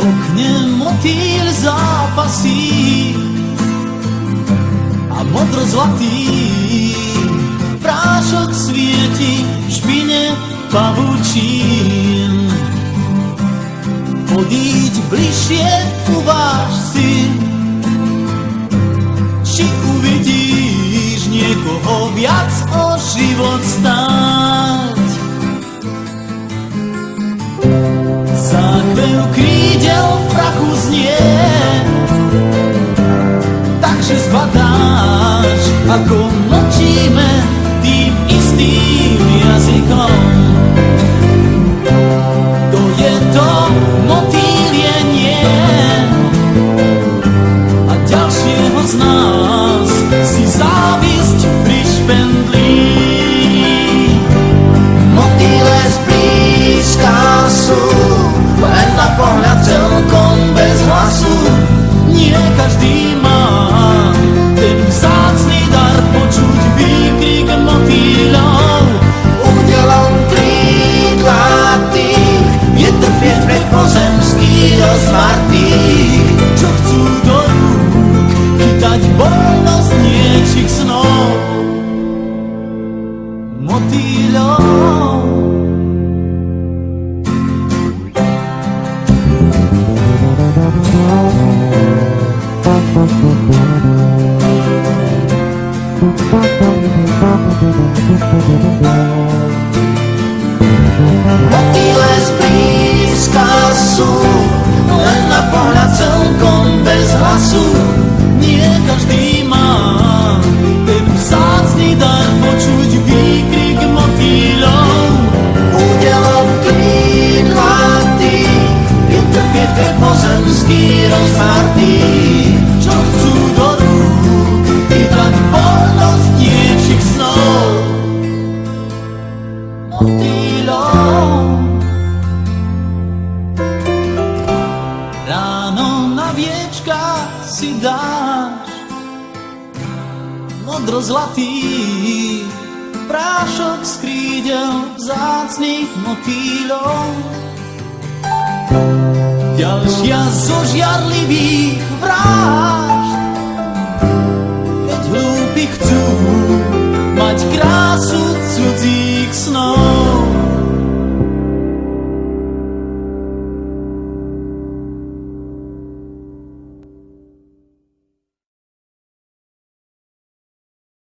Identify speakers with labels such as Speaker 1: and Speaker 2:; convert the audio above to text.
Speaker 1: okne motýl zápasí a modro-zlatý prášok svieti v špine pavučín. Podíď bližšie, uváž si, či uvidíš niekoho viac o život stáť. Záchvev krídel v prachu znie, takže zbadáš, ako mlčíme tým istým jazykom. To je to motýlie nie a ďalšieho z nás si závisť prišpendlí.
Speaker 2: Motýle zblízka sú len na pohľad celkom bez hlasu.
Speaker 1: Nie každý má ten vzácny dar počuť výkrik motýľov.
Speaker 2: Udelom krídlatých je trpieť pre pozemských rozmartých,
Speaker 1: Čo chcú do rúk chytať voľnosť niečich snov. Motýľov.
Speaker 2: motýle zblízka sú len na pohľad celkom bez hlasu.
Speaker 1: Nie každý má ten vzácny dar počuť výkrik motýľov.
Speaker 2: Udelom krídlatých je trpieť pre pozemských rozmartých,
Speaker 1: Čo chcú do rúk chytať voľnosť niečich snov. Motýľov. Ráno na viečka si dáš modro-zlatý prášok z krídel vzácnych motýľov. Ďalšia zo žiarlivých vrážd, keď hlúpi chcú